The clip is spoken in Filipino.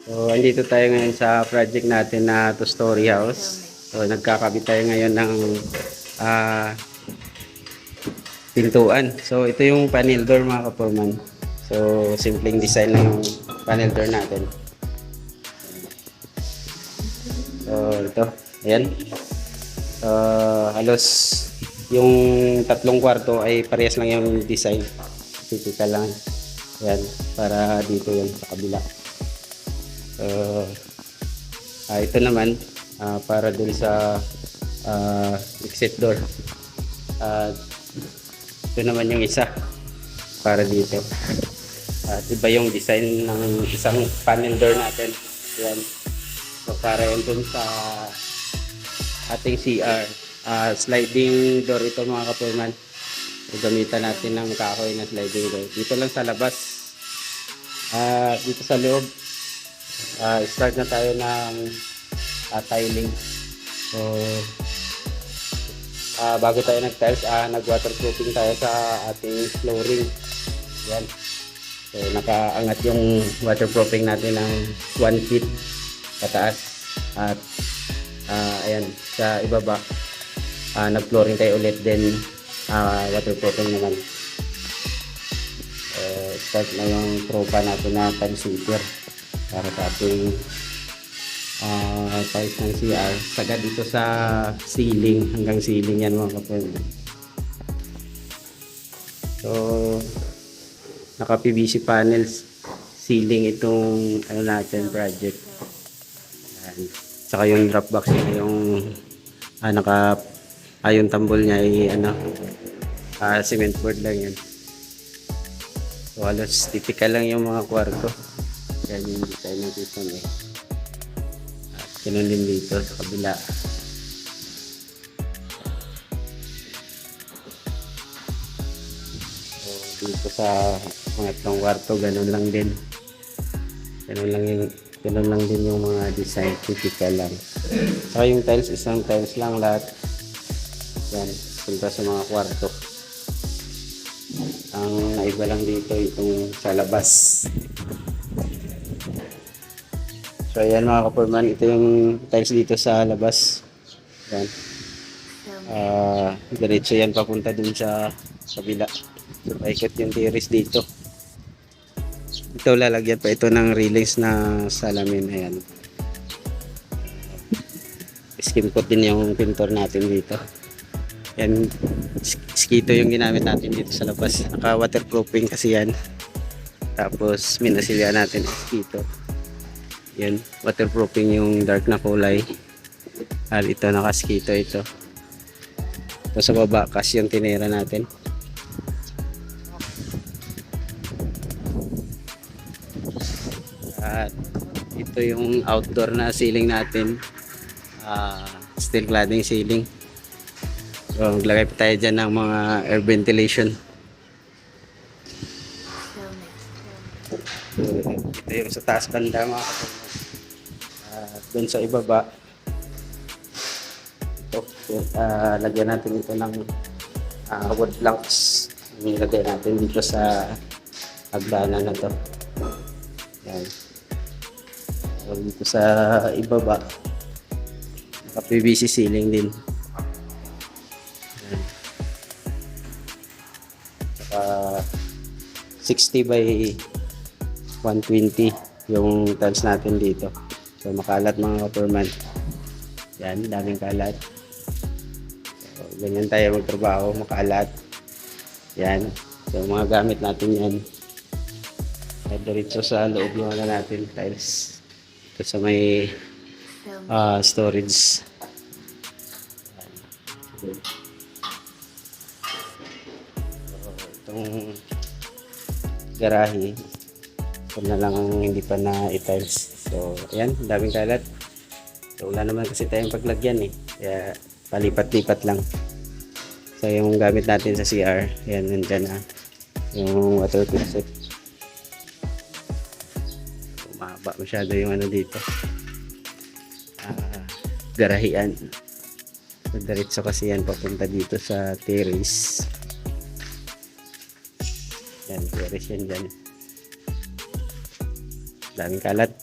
So, andito tayo ngayon sa project natin na two-story house. So, nagkakabit tayo ngayon ng ah, pintuan. So, ito yung panel door mga kaporman. So, simpleng design lang yung panel door natin. So, ito. Ayan. Halos yung tatlong kwarto ay parehas lang yung design. Typical lang. Ayan. Para dito yung sa kabila. Ito naman para dun sa exit door. Ito naman yung isa para dito. At iba yung design ng isang panel door natin. Yan. So para yun dun sa ating CR. Sliding door ito mga kapurman. So, gamitan natin ng kahoy na sliding door. Dito lang sa labas. Dito sa loob. Start na tayo ng tiling. So bago tayo nag-tiles, nag-waterproofing tayo sa ating flooring. Yan. So nakaangat yung waterproofing natin ng 1 feet pataas. At ayan, sa ibaba nag-flooring tayo ulit, then waterproofing naman. Start na yung tropa natin na tile seeker para sa ating tiles ng CR. Sagad dito sa ceiling, hanggang ceiling yan mga kapatid. So naka PVC panels ceiling itong ano natin project. Saka yung drop box niya, yung yung tambol niya ay cement board lang yan. So halos typical lang yung mga kwarto. Yan yung design ng dito eh. At ganun din dito sa kabila. So dito sa mga itong kwarto, ganun lang din. Ganun lang din yung mga design, typical lang. Saka yung tiles, isang tiles lang lahat. Yan, punta sa mga kwarto. Ang naiba lang dito itong sa labas. So ayan mga kapurman, ito yung tiles dito sa labas. Yan. Diretso yan papunta dun sa kabila. So paikot yung terrace dito. Ito lalagyan pa ito ng railings na salamin. Ayan. Skim coat din yung pintor natin dito. Yan, skito yung ginamit natin dito sa labas. Naka waterproofing kasi yan. Tapos minasilya natin skito. Yan, waterproofing yung dark na kulay. At ito nakaskito ito. Ito sa baba kasi yung tinira natin. At ito yung outdoor na ceiling natin. Steel cladding ceiling. So maglagay pa tayo dyan ng mga air ventilation. So, ito yung sa taas banda mga kapatid. Doon sa ibaba ito, lagyan natin ito ng wood planks. Nilagay natin dito sa hagdanan na to. Yan. So, dito sa ibaba naka PVC ceiling din. Yan. Saka 60 by 120 yung tiles natin dito. So makalat mga kapurman. Yan, daming kalat. So, ganyan tayo magtrabaho, makalat. Yan. So mga gamit natin yan. At diretso sa loob yung natin tiles. Ito sa may storage. So, itong garahe, ito na lang ang hindi pa na i-tiles. So, ayan, daming kalat. So, wala naman kasi tayong paglagyan eh. Kaya, palipat-lipat lang. So, yung gamit natin sa CR, ayan, nandyan na. Yung water closet. So, mahaba masyado yung ano dito. Garahian. So, diretso kasi yan papunta dito sa terrace. Yan, terrace yan dyan. Daming kalat.